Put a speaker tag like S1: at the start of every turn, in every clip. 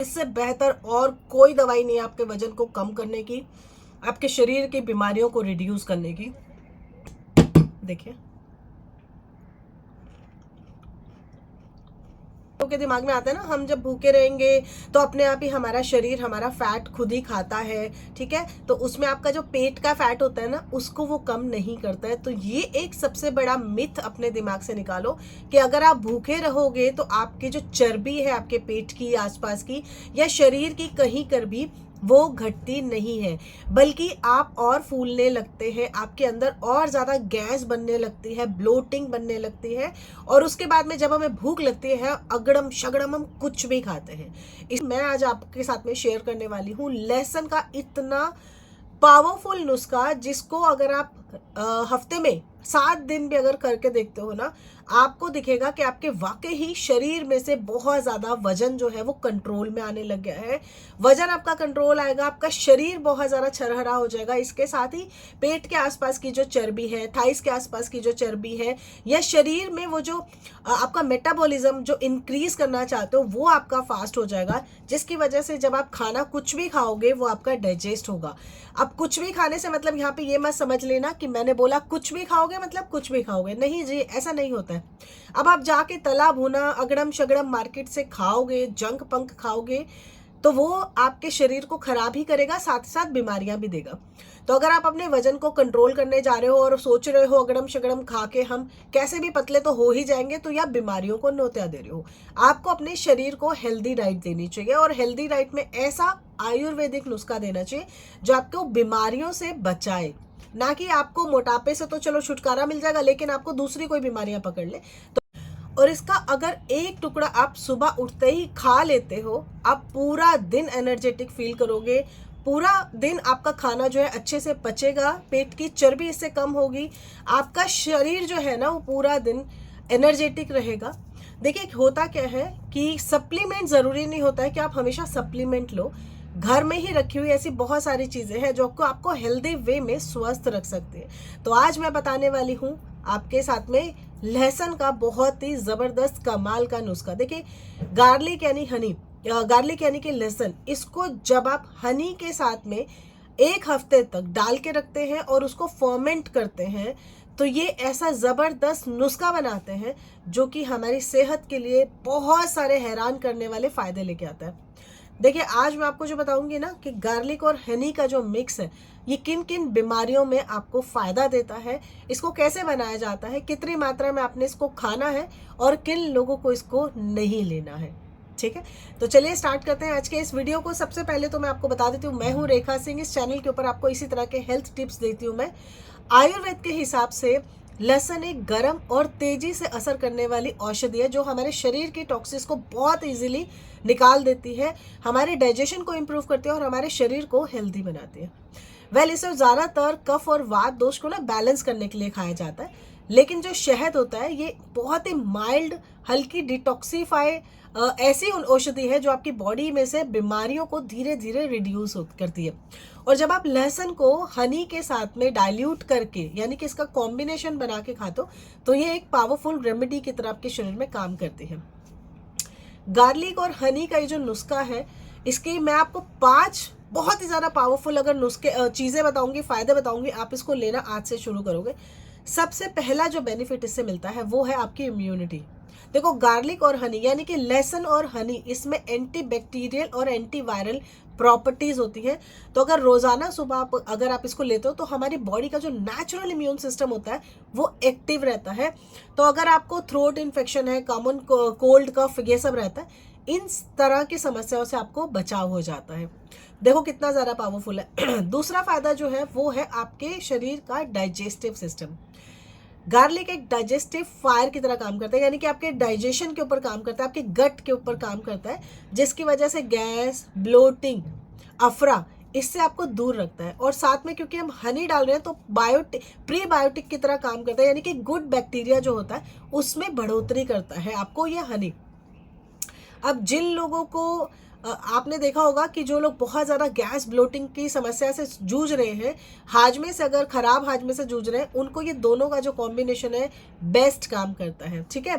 S1: इससे बेहतर और कोई दवाई नहीं है आपके वजन को कम करने की, आपके शरीर की बीमारियों को रिड्यूस करने की। देखिए के दिमाग में आता है ना, हम जब भूखे रहेंगे तो अपने आप ही हमारा शरीर हमारा फैट खुद ही खाता है, ठीक है। तो उसमें आपका जो पेट का फैट होता है ना, उसको वो कम नहीं करता है। तो ये एक सबसे बड़ा मिथ अपने दिमाग से निकालो कि अगर आप भूखे रहोगे तो आपकी जो चर्बी है आपके पेट की आसपास की या शरीर की कहीं कर भी वो घटती नहीं है, बल्कि आप और फूलने लगते हैं, आपके अंदर और ज़्यादा गैस बनने लगती है, ब्लोटिंग बनने लगती है। और उसके बाद में जब हमें भूख लगती है, अगड़म शगड़म हम कुछ भी खाते हैं। मैं आज आपके साथ में शेयर करने वाली हूँ लहसुन का इतना पावरफुल नुस्खा, जिसको अगर आप हफ्ते में 7 दिन भी अगर करके देखते हो ना, आपको दिखेगा कि आपके वाकई ही शरीर में से बहुत ज़्यादा वजन जो है वो कंट्रोल में आने लग गया है। वजन आपका कंट्रोल आएगा, आपका शरीर बहुत ज़्यादा छरहरा हो जाएगा। इसके साथ ही पेट के आसपास की जो चर्बी है, थाइस के आसपास की जो चर्बी है, या शरीर में वो जो आपका मेटाबॉलिज्म जो इंक्रीज करना चाहते हो वो आपका फास्ट हो जाएगा, जिसकी वजह से जब आप खाना कुछ भी खाओगे वो आपका डाइजेस्ट होगा। अब कुछ भी खाने से मतलब यहाँ पे ये मत समझ लेना कि मैंने बोला कुछ भी खाओगे मतलब कुछ भी खाओगे, नहीं जी, ऐसा नहीं होता है। अब आप जाके तला भुना अगड़म शगड़म मार्केट से खाओगे, जंक पंक खाओगे, तो वो आपके शरीर को खराब ही करेगा, साथ साथ बीमारियां भी देगा। तो अगर आप अपने वजन को कंट्रोल करने जा रहे हो और सोच रहे हो अगड़म शगड़म खा के हम कैसे भी पतले तो हो ही जाएंगे, तो या बीमारियों को न्योता दे रहे हो। आपको अपने शरीर को हेल्दी डाइट देनी चाहिए, और हेल्दी डाइट में ऐसा आयुर्वेदिक नुस्खा देना चाहिए जो आपको बीमारियों से बचाए, ना कि आपको मोटापे से तो चलो छुटकारा मिल जाएगा, लेकिन आपको दूसरी कोई बीमारियां पकड़ ले। और इसका अगर एक टुकड़ा आप सुबह उठते ही खा लेते हो, आप पूरा दिन एनर्जेटिक फील करोगे। पूरा दिन आपका खाना जो है अच्छे से पचेगा, पेट की चर्बी इससे कम होगी, आपका शरीर जो है ना वो पूरा दिन एनर्जेटिक रहेगा। देखिए होता क्या है कि सप्लीमेंट ज़रूरी नहीं होता है कि आप हमेशा सप्लीमेंट लो। घर में ही रखी हुई ऐसी बहुत सारी चीज़ें हैं जो आपको हेल्दी वे में स्वस्थ रख सकते हैं। तो आज मैं बताने वाली हूँ आपके साथ में लहसुन का बहुत ही ज़बरदस्त कमाल का नुस्खा। देखिए गार्लिक यानी हनी, गार्लिक यानी कि लहसुन, इसको जब आप हनी के साथ में 1 हफ्ते तक डाल के रखते हैं और उसको फर्मेंट करते हैं, तो ये ऐसा ज़बरदस्त नुस्खा बनाते हैं जो कि हमारी सेहत के लिए बहुत सारे हैरान करने वाले फ़ायदे लेके आता है। देखिए आज मैं आपको जो बताऊंगी ना कि गार्लिक और हनी का जो मिक्स है ये किन किन बीमारियों में आपको फ़ायदा देता है, इसको कैसे बनाया जाता है, कितनी मात्रा में आपने इसको खाना है और किन लोगों को इसको नहीं लेना है। ठीक है, तो चलिए स्टार्ट करते हैं आज के इस वीडियो को। सबसे पहले तो मैं आपको बता देती हूँ, मैं हूँ रेखा सिंह। इस चैनल के ऊपर आपको इसी तरह के हेल्थ टिप्स देती हूँ मैं। आयुर्वेद के हिसाब से लहसुन एक गर्म और तेजी से असर करने वाली औषधि है जो हमारे शरीर की टॉक्सिस को बहुत इजीली निकाल देती है, हमारे डाइजेशन को इम्प्रूव करती है और हमारे शरीर को हेल्दी बनाती है। इसे ज़्यादातर कफ और वात दोष को ना बैलेंस करने के लिए खाया जाता है, लेकिन जो शहद होता है ये बहुत ही माइल्ड हल्की डिटॉक्सीफाई ऐसी औषधि है जो आपकी बॉडी में से बीमारियों को धीरे धीरे रिड्यूस करती है। और जब आप लहसुन को हनी के साथ में डाइल्यूट करके यानी कि इसका कॉम्बिनेशन बना के खाते हो, तो ये एक पावरफुल रेमेडी की तरह आपके शरीर में काम करती है। गार्लिक और हनी का ये जो नुस्खा है, इसके मैं आपको 5 बहुत ही ज़्यादा पावरफुल अगर नुस्खे चीज़ें बताऊंगी, फ़ायदे बताऊंगी, आप इसको लेना आज से शुरू करोगे। सबसे पहला जो बेनिफिट इससे मिलता है वो है आपकी इम्यूनिटी। देखो गार्लिक और हनी यानी कि लहसुन और हनी, इसमें एंटी बैक्टीरियल और एंटी वायरल प्रॉपर्टीज होती हैं। तो अगर रोजाना सुबह अगर आप इसको लेते हो तो हमारी बॉडी का जो नेचुरल इम्यून सिस्टम होता है वो एक्टिव रहता है। तो अगर आपको थ्रोट इन्फेक्शन है, कॉमन कोल्ड कफ ये सब रहता है, इन तरह की समस्याओं से आपको बचाव हो जाता है। देखो कितना ज़्यादा पावरफुल है। दूसरा फायदा जो है वो है आपके शरीर का डाइजेस्टिव सिस्टम। गार्लिक एक डाइजेस्टिव फायर की तरह काम करता है, यानी कि आपके डाइजेशन के ऊपर काम करता है, आपके गट के ऊपर काम करता है, जिसकी वजह से गैस, ब्लोटिंग, अफरा, इससे आपको दूर रखता है। और साथ में क्योंकि हम हनी डाल रहे हैं तो प्रीबायोटिक की तरह काम करता है, यानी कि गुड बैक्टीरिया जो होता है उसमें बढ़ोतरी करता है आपको यह हनी। अब जिन लोगों को आपने देखा होगा कि जो लोग बहुत ज़्यादा गैस ब्लोटिंग की समस्या से जूझ रहे हैं, हाजमे से अगर खराब हाजमे से जूझ रहे हैं, उनको ये दोनों का जो कॉम्बिनेशन है बेस्ट काम करता है। ठीक है,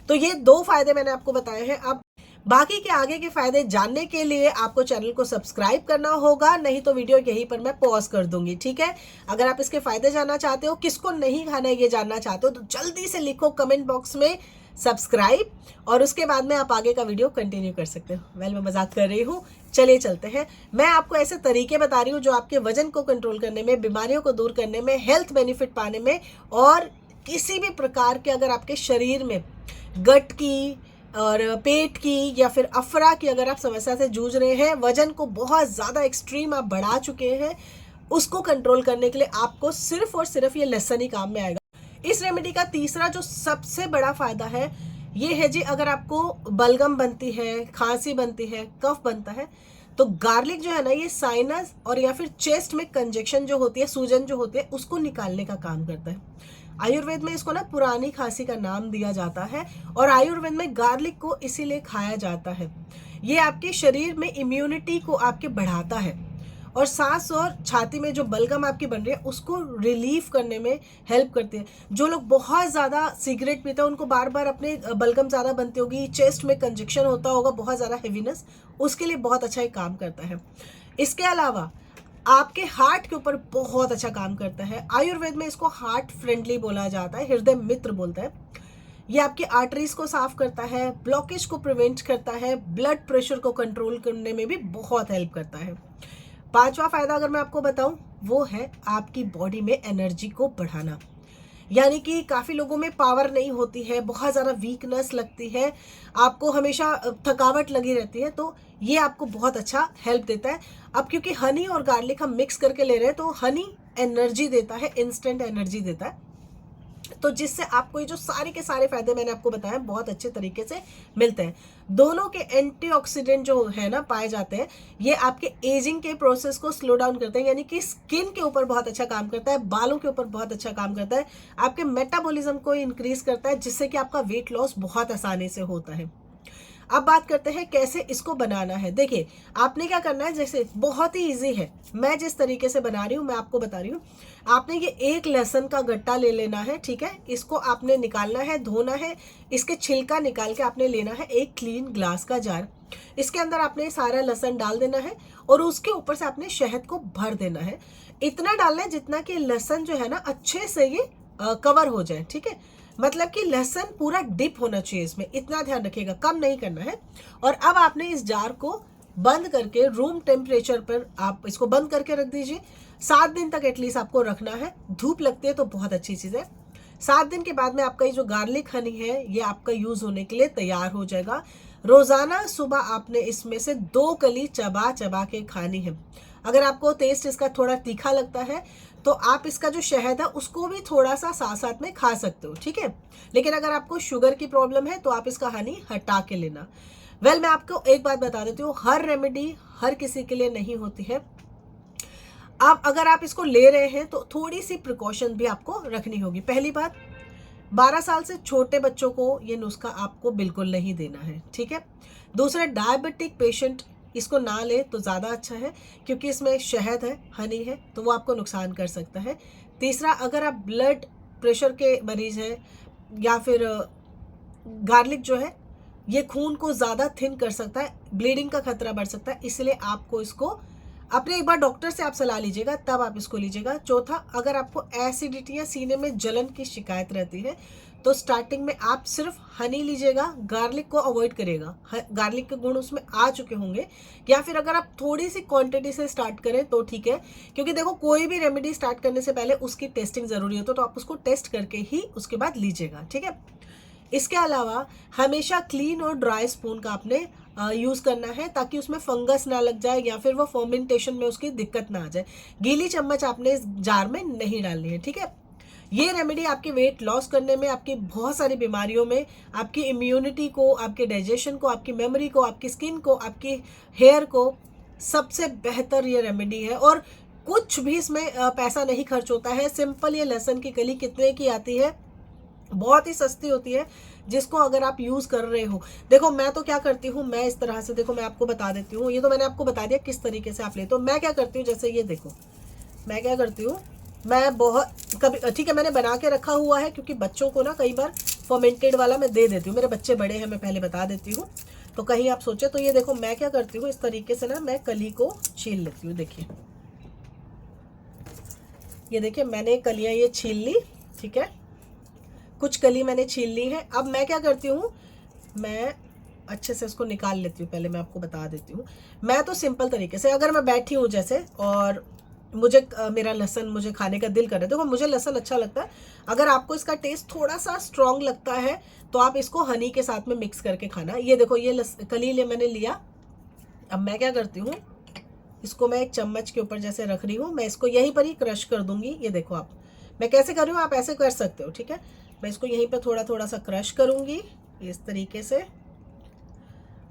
S1: तो ये 2 फायदे मैंने आपको बताए हैं। अब बाकी के आगे के फायदे जानने के लिए आपको चैनल को सब्सक्राइब करना होगा, नहीं तो वीडियो यहीं पर मैं पॉज कर दूंगी, ठीक है। अगर आप इसके फायदे जानना चाहते हो, किसको नहीं खाना है ये जानना चाहते हो, तो जल्दी से लिखो कमेंट बॉक्स में सब्सक्राइब, और उसके बाद में आप आगे का वीडियो कंटिन्यू कर सकते हो। मैं मजाक कर रही हूँ, चलिए चलते हैं। मैं आपको ऐसे तरीके बता रही हूँ जो आपके वजन को कंट्रोल करने में, बीमारियों को दूर करने में, हेल्थ बेनिफिट पाने में, और किसी भी प्रकार के अगर आपके शरीर में गट की और पेट की या फिर अफरा की अगर आप समस्या से जूझ रहे हैं, वजन को बहुत ज़्यादा एक्सट्रीम आप बढ़ा चुके हैं, उसको कंट्रोल करने के लिए आपको सिर्फ और सिर्फ ये लहसुन ही काम में आएगा। इस रेमेडी का तीसरा जो सबसे बड़ा फायदा है ये है जी, अगर आपको बलगम बनती है, खांसी बनती है, कफ बनता है, तो गार्लिक जो है ना, ये साइनस और या फिर चेस्ट में कंजेक्शन जो होती है, सूजन जो होती है, उसको निकालने का काम करता है। आयुर्वेद में इसको ना पुरानी खांसी का नाम दिया जाता है, और आयुर्वेद में गार्लिक को इसीलिए खाया जाता है। ये आपके शरीर में इम्यूनिटी को आपके बढ़ाता है, और सांस और छाती में जो बलगम आपकी बन रही है उसको रिलीफ करने में हेल्प करती है। जो लोग बहुत ज़्यादा सिगरेट पीते हैं, उनको बार बार अपने बलगम ज़्यादा बनती होगी, चेस्ट में कंजेक्शन होता होगा, बहुत ज़्यादा हेवीनेस, उसके लिए बहुत अच्छा ही काम करता है। इसके अलावा आपके हार्ट के ऊपर बहुत अच्छा काम करता है। आयुर्वेद में इसको हार्ट फ्रेंडली बोला जाता है, हृदय मित्र बोलता है। ये आपकी आर्टरीज को साफ करता है, ब्लॉकेज को प्रिवेंट करता है, ब्लड प्रेशर को कंट्रोल करने में भी बहुत हेल्प करता है। पांचवा फायदा अगर मैं आपको बताऊं, वो है आपकी बॉडी में एनर्जी को बढ़ाना। यानी कि काफ़ी लोगों में पावर नहीं होती है, बहुत ज़्यादा वीकनेस लगती है, आपको हमेशा थकावट लगी रहती है, तो ये आपको बहुत अच्छा हेल्प देता है। अब क्योंकि हनी और गार्लिक हम मिक्स करके ले रहे हैं, तो हनी एनर्जी देता है, इंस्टेंट एनर्जी देता है, तो जिससे आपको ये जो सारे के सारे फायदे मैंने आपको बताया बहुत अच्छे तरीके से मिलते हैं। दोनों के एंटीऑक्सीडेंट जो है ना पाए जाते हैं, ये आपके एजिंग के प्रोसेस को स्लो डाउन करते हैं, यानी कि स्किन के ऊपर बहुत अच्छा काम करता है, बालों के ऊपर बहुत अच्छा काम करता है, आपके मेटाबॉलिज्म को इंक्रीज करता है, जिससे कि आपका वेट लॉस बहुत आसानी से होता है। अब बात करते हैं कैसे इसको बनाना है। देखिए, आपने क्या करना है, जैसे बहुत ही इजी है, मैं जिस तरीके से बना रही हूँ मैं आपको बता रही हूँ। आपने ये एक लहसुन का गट्टा ले लेना है, ठीक है, इसको आपने निकालना है, धोना है, इसके छिलका निकाल के आपने लेना है एक क्लीन ग्लास का जार। इसके अंदर आपने सारा लहसुन डाल देना है, और उसके ऊपर से आपने शहद को भर देना है। इतना डालना है जितना कि लहसुन जो है ना अच्छे से ये कवर हो जाए, ठीक है, मतलब कि लहसुन पूरा डिप होना चाहिए इसमें, इतना ध्यान रखिएगा, कम नहीं करना है। और अब आपने इस जार को बंद करके रूम टेम्परेचर पर आप इसको बंद करके रख दीजिए। 7 दिन तक एटलीस्ट आपको रखना है, धूप लगती है तो बहुत अच्छी चीज़ है। 7 दिन के बाद में आपका ये जो गार्लिक हनी है ये आपका यूज होने के लिए तैयार हो जाएगा। रोजाना सुबह आपने इसमें से 2 कली चबा चबा के खानी है। अगर आपको टेस्ट इसका थोड़ा तीखा लगता है तो आप इसका जो शहद है उसको भी थोड़ा सा साथ साथ में खा सकते हो, ठीक है। लेकिन अगर आपको शुगर की प्रॉब्लम है तो आप इसका हनी हटा के लेना। मैं आपको एक बात बता देती हूँ, हर रेमेडी हर किसी के लिए नहीं होती है। अब अगर आप इसको ले रहे हैं तो थोड़ी सी प्रिकॉशन भी आपको रखनी होगी। पहली बात, 12 साल से छोटे बच्चों को ये नुस्खा आपको बिल्कुल नहीं देना है, ठीक है। दूसरा, डायबिटिक पेशेंट इसको ना ले तो ज़्यादा अच्छा है, क्योंकि इसमें शहद है, हनी है, तो वो आपको नुकसान कर सकता है। तीसरा, अगर आप ब्लड प्रेशर के मरीज हैं, या फिर गार्लिक जो है ये खून को ज़्यादा थिन कर सकता है, ब्लीडिंग का खतरा बढ़ सकता है, इसलिए आपको इसको अपने एक बार डॉक्टर से आप सलाह लीजिएगा, तब आप इसको लीजिएगा। चौथा, अगर आपको एसिडिटी या सीने में जलन की शिकायत रहती है तो स्टार्टिंग में आप सिर्फ हनी लीजिएगा, गार्लिक को अवॉइड करिएगा, गार्लिक के गुण उसमें आ चुके होंगे। या फिर अगर आप थोड़ी सी क्वांटिटी से स्टार्ट करें तो ठीक है, क्योंकि देखो कोई भी रेमेडी स्टार्ट करने से पहले उसकी टेस्टिंग ज़रूरी होती है, तो आप उसको टेस्ट करके ही उसके बाद लीजिएगा, ठीक है। इसके अलावा हमेशा क्लीन और ड्राई स्पून का आपने यूज़ करना है, ताकि उसमें फंगस ना लग जाए या फिर वो फर्मेंटेशन में उसकी दिक्कत ना आ जाए। गीली चम्मच आपने इस जार में नहीं डालनी है, ठीक है। ये रेमेडी आपके वेट लॉस करने में, आपकी बहुत सारी बीमारियों में, आपकी इम्यूनिटी को, आपके डाइजेशन को, आपकी मेमोरी को, आपकी स्किन को, आपकी हेयर को, सबसे बेहतर ये रेमेडी है। और कुछ भी इसमें पैसा नहीं खर्च होता है। सिंपल ये लहसुन की कली कितने की आती है, बहुत ही सस्ती होती है, जिसको अगर आप यूज़ कर रहे हो। देखो मैं तो क्या करती हूँ, मैं इस तरह से, देखो मैं आपको बता देती हूँ, ये तो मैंने आपको बता दिया किस तरीके से आप ले। तो मैं क्या करती हूँ, जैसे ये देखो, मैं क्या करती हूँ, मैं बहुत कभी, ठीक है, मैंने बना के रखा हुआ है, क्योंकि बच्चों को ना कई बार फर्मेंटेड वाला मैं दे देती हूँ। मेरे बच्चे बड़े हैं, मैं पहले बता देती हूँ। तो कहीं आप सोचे। तो ये देखो मैं क्या करती हूँ, इस तरीके से ना मैं कली को छील लेती हूँ। देखिए ये देखिए मैंने कलियाँ ये छील ली, ठीक है, कुछ कली मैंने छील ली है। अब मैं क्या करती हूँ, मैं अच्छे से इसको निकाल लेती हूँ। पहले मैं आपको बता देती हूँ, मैं तो सिंपल तरीके से, अगर मैं बैठी हूँ जैसे और मुझे मेरा लहसुन मुझे खाने का दिल कर रहा है, देखो मुझे लहसुन अच्छा लगता है। अगर आपको इसका टेस्ट थोड़ा सा स्ट्रॉन्ग लगता है तो आप इसको हनी के साथ में मिक्स करके खाना। ये देखो ये कली ले मैंने लिया। अब मैं क्या करती हूँ, इसको मैं एक चम्मच के ऊपर जैसे रख रही हूँ, मैं इसको यहीं पर ही क्रश कर दूंगी। ये देखो आप मैं कैसे कर रही हूँ, आप ऐसे कर सकते हो, ठीक है। मैं इसको यहीं पर थोड़ा थोड़ा सा क्रश करूंगी इस तरीके से।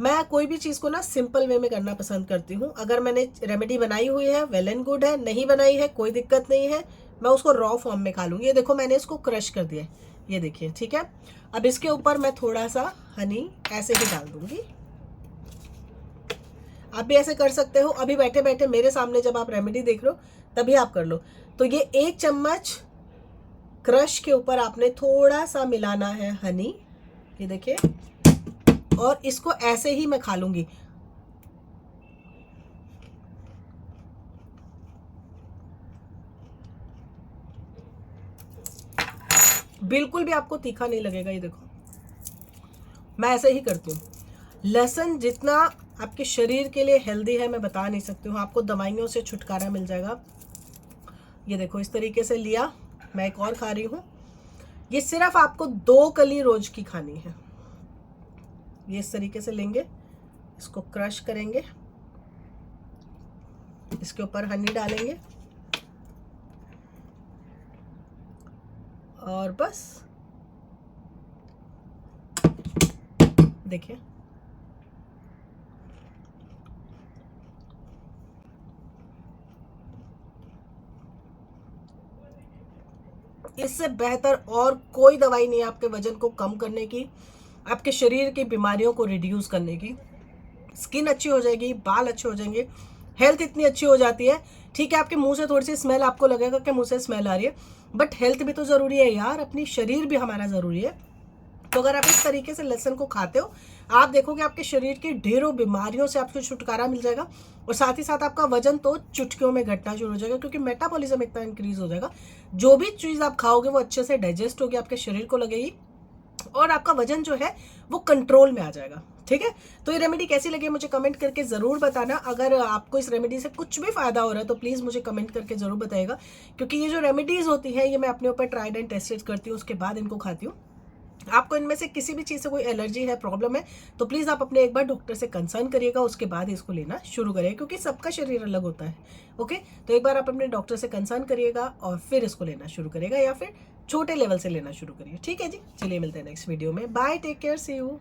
S1: मैं कोई भी चीज़ को ना सिंपल वे में करना पसंद करती हूँ। अगर मैंने रेमेडी बनाई हुई है वेल एंड गुड है, नहीं बनाई है कोई दिक्कत नहीं है, मैं उसको रॉ फॉर्म में खा लूँगी। ये देखो मैंने इसको क्रश कर दिया है, ये देखिए, ठीक है। अब इसके ऊपर मैं थोड़ा सा हनी ऐसे ही डाल दूंगी। आप भी ऐसे कर सकते हो। अभी बैठे बैठे मेरे सामने जब आप रेमेडी देख रहे हो तभी आप कर लो। तो ये 1 चम्मच क्रश के ऊपर आपने थोड़ा सा मिलाना है हनी, ये देखिए, और इसको ऐसे ही मैं खा लूंगी। बिल्कुल भी आपको तीखा नहीं लगेगा। ये देखो मैं ऐसे ही करती हूँ। लहसुन जितना आपके शरीर के लिए हेल्दी है मैं बता नहीं सकती हूँ, आपको दवाइयों से छुटकारा मिल जाएगा। ये देखो इस तरीके से लिया, मैं एक और खा रही हूँ। ये सिर्फ आपको 2 कली रोज की खानी है। ये इस तरीके से लेंगे, इसको क्रश करेंगे, इसके ऊपर हनी डालेंगे और बस देखिए इससे बेहतर और कोई दवाई नहीं है आपके वजन को कम करने की, आपके शरीर की बीमारियों को रिड्यूस करने की। स्किन अच्छी हो जाएगी, बाल अच्छे हो जाएंगे, हेल्थ इतनी अच्छी हो जाती है। ठीक है आपके मुंह से थोड़ी सी स्मेल आपको लगेगा कि मुंह से स्मेल आ रही है, बट हेल्थ भी तो जरूरी है यार, अपनी शरीर भी हमारा जरूरी है। तो अगर आप इस तरीके से लहसुन को खाते हो, आप देखोगे आपके शरीर की ढेरों बीमारियों से आपको छुटकारा मिल जाएगा। और साथ ही साथ आपका वजन तो चुटकियों में घटना शुरू हो जाएगा, क्योंकि मेटाबॉलिज्म इतना इंक्रीज हो जाएगा। जो भी चीज़ आप खाओगे वो अच्छे से डाइजेस्ट होगी, आपके शरीर को लगेगी और आपका वजन जो है वो कंट्रोल में आ जाएगा। ठीक है, तो ये रेमेडी कैसी लगी मुझे कमेंट करके ज़रूर बताना। अगर आपको इस रेमेडी से कुछ भी फ़ायदा हो रहा है तो प्लीज़ मुझे कमेंट करके ज़रूर बताइएगा, क्योंकि ये जो रेमेडीज़ होती हैं ये मैं अपने ऊपर ट्राइड एंड टेस्टेड करती हूँ, उसके बाद इनको खाती हूँ। आपको इनमें से किसी भी चीज़ से कोई एलर्जी है, प्रॉब्लम है, तो प्लीज़ आप अपने एक बार डॉक्टर से कंसर्न करिएगा, उसके बाद इसको लेना शुरू करिएगा, क्योंकि सबका शरीर अलग होता है। ओके, तो एक बार आप अपने डॉक्टर से कंसर्न करिएगा और फिर इसको लेना शुरू करिएगा, या फिर छोटे लेवल से लेना शुरू करिए। ठीक है जी, चलिए मिलते हैं नेक्स्ट वीडियो में। Bye, take care, see you.